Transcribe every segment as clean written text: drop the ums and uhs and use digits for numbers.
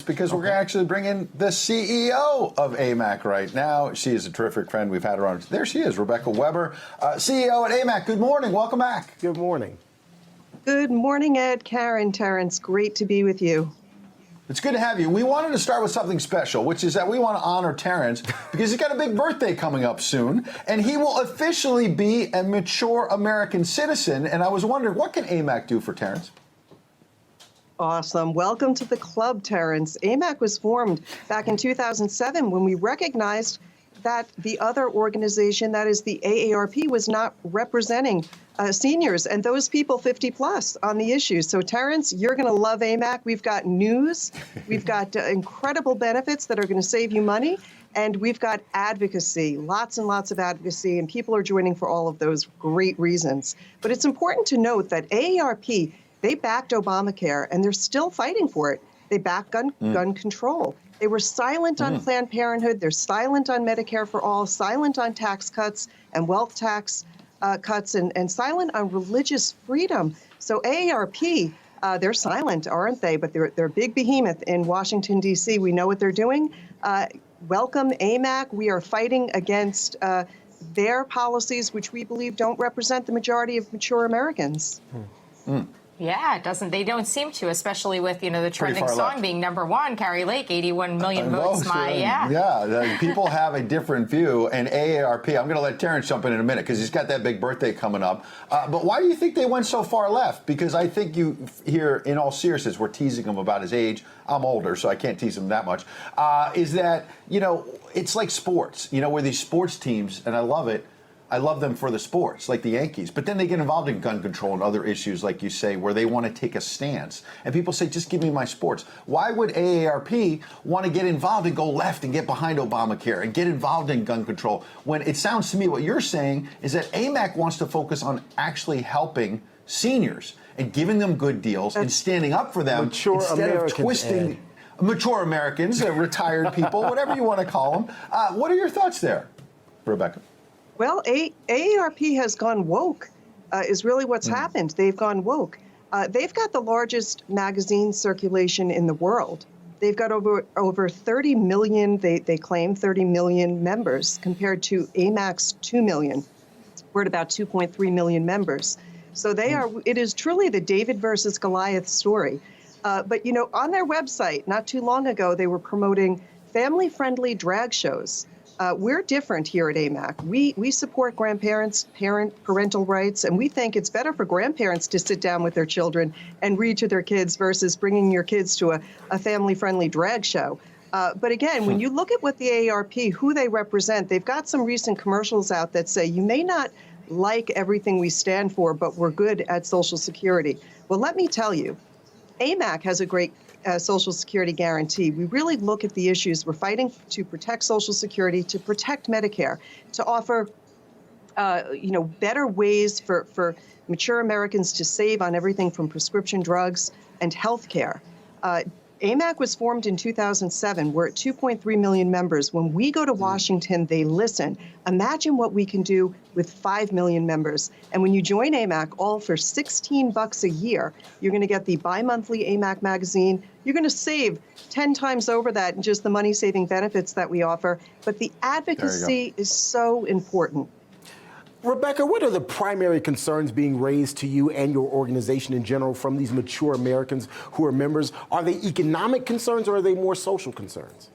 because we're going to actually bring in the CEO of AMAC right now. She is a terrific friend. We've had her on. There she is, Rebecca Weber, CEO at AMAC. Good morning. Welcome back. Good morning. Good morning, Ed, Karen, Terrence. Great to be with you. It's good to have you. We wanted to start with something special, which is that we want to honor Terrence because he's got a big birthday coming up soon, and he will officially be a mature American citizen. And I was wondering, what can AMAC do for Terrence? Awesome. Welcome to the club, Terrence. AMAC was formed back in 2007 when we recognized that the other organization, that is the AARP, was not representing seniors and those people 50 plus on the issue. So Terrence, you're going to love AMAC. We've got news. We've got incredible benefits that are going to save you money. And we've got advocacy, lots and lots of advocacy, and people are joining for all of those great reasons. But it's important to note that AARP, they backed ObamaCare, and they're still fighting for it. They backed gun control. They were silent on Planned Parenthood. They're silent on Medicare for all, silent on tax cuts and wealth tax cuts, and silent on religious freedom. So AARP, they're silent, aren't they? But they're a big behemoth in Washington, D.C. We know what they're doing. Welcome, AMAC. We are fighting against their policies, which we believe don't represent the majority of mature Americans. Yeah, it doesn't. They don't seem to, especially with, the trending song left. being #1, Carrie Lake, 81 million votes. People have a different view, and AARP, I'm going to let Terrence jump in a minute because he's got that big birthday coming up. But why do you think they went so far left? Because I think you here, in all seriousness, we're teasing him about his age. I'm older, so I can't tease him that much. Is that, it's like sports, where these sports teams, and I love it, I love them for the sports, like the Yankees. But then they get involved in gun control and other issues, like you say, where they want to take a stance. And people say, just give me my sports. Why would AARP want to get involved and go left and get behind Obamacare and get involved in gun control when it sounds to me what you're saying is that AMAC wants to focus on actually helping seniors and giving them good deals and standing up for them instead of twisting mature Americans, retired people, whatever you want to call them. What are your thoughts there, Rebecca? Well, AARP has gone woke, is really what's happened. They've gone woke. They've got the largest magazine circulation in the world. They've got over 30 million, they claim 30 million members compared to AMAC's 2 million. We're at about 2.3 million members. So it is truly the David versus Goliath story. But, on their website, not too long ago, they were promoting family-friendly drag shows. We're different here at AMAC. We support grandparents, parental rights, and we think it's better for grandparents to sit down with their children and read to their kids versus bringing your kids to a family-friendly drag show. But again, when you look at what the AARP, who they represent, they've got some recent commercials out that say, you may not like everything we stand for, but we're good at Social Security. Well, let me tell you, AMAC has a great Social Security guarantee. We really look at the issues. We're fighting to protect Social Security, to protect Medicare, to offer, better ways for mature Americans to save on everything from prescription drugs and health care. AMAC was formed in 2007. We're at 2.3 million members. When we go to Washington, they listen. Imagine what we can do with 5 million members. And when you join AMAC, all for $16 a year, you're going to get the bi-monthly AMAC magazine. You're going to save 10 times over that in just the money-saving benefits that we offer. But the advocacy is so important. Rebecca, what are the primary concerns being raised to you and your organization in general from these mature Americans who are members? Are they economic concerns or are they more social concerns?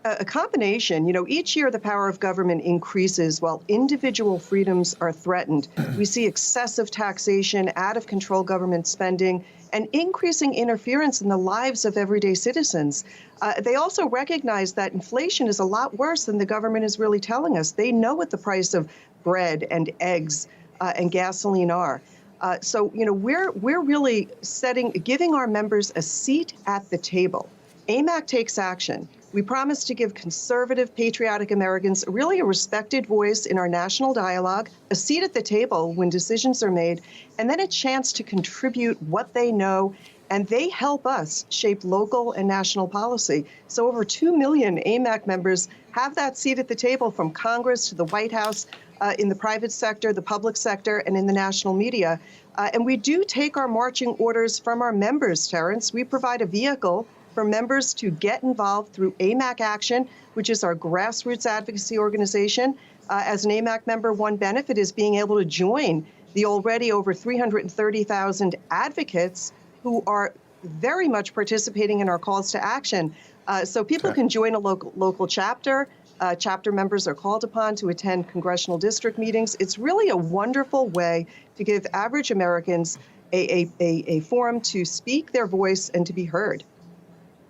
A combination. Each year the power of government increases while individual freedoms are threatened. We see excessive taxation, out-of-control government spending, and increasing interference in the lives of everyday citizens. They also recognize that inflation is a lot worse than the government is really telling us. They know what the price of bread and eggs and gasoline are. So we're really giving our members a seat at the table. AMAC takes action. We promise to give conservative, patriotic Americans really a respected voice in our national dialogue, a seat at the table when decisions are made, and then a chance to contribute what they know, and they help us shape local and national policy. So over 2 million AMAC members have that seat at the table from Congress to the White House, in the private sector, the public sector, and in the national media. And we do take our marching orders from our members, Terrence. We provide a vehicle for members to get involved through AMAC Action, which is our grassroots advocacy organization. As an AMAC member, one benefit is being able to join the already over 330,000 advocates who are very much participating in our calls to action. So people can join a local chapter. Chapter members are called upon to attend congressional district meetings. It's really a wonderful way to give average Americans a forum to speak their voice and to be heard.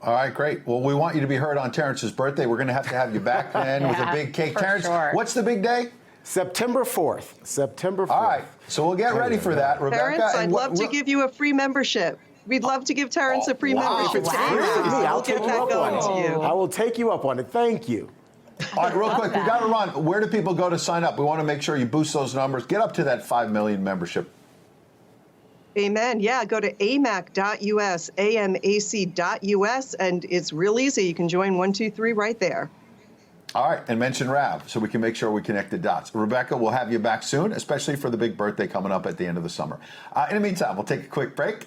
All right, great. Well, we want you to be heard on Terrence's birthday. We're going to have you back then with a big cake. Terrence, what's the big day? September 4th. September 4th. All right, so we'll get ready for that, Rebecca. Terrence, I'd love to give you a free membership. We'd love to give Terrence a free membership. If it's free to me, I'll take you up on it. I will take you up on it. Thank you. All right, real quick, we got to run. Where do people go to sign up? We want to make sure you boost those numbers. Get up to that 5 million membership. Amen. Yeah, go to amac.us, amac.us, and it's real easy. You can join 123 right there. All right, and mention Rav so we can make sure we connect the dots. Rebecca, we'll have you back soon, especially for the big birthday coming up at the end of the summer. In the meantime, we'll take a quick break.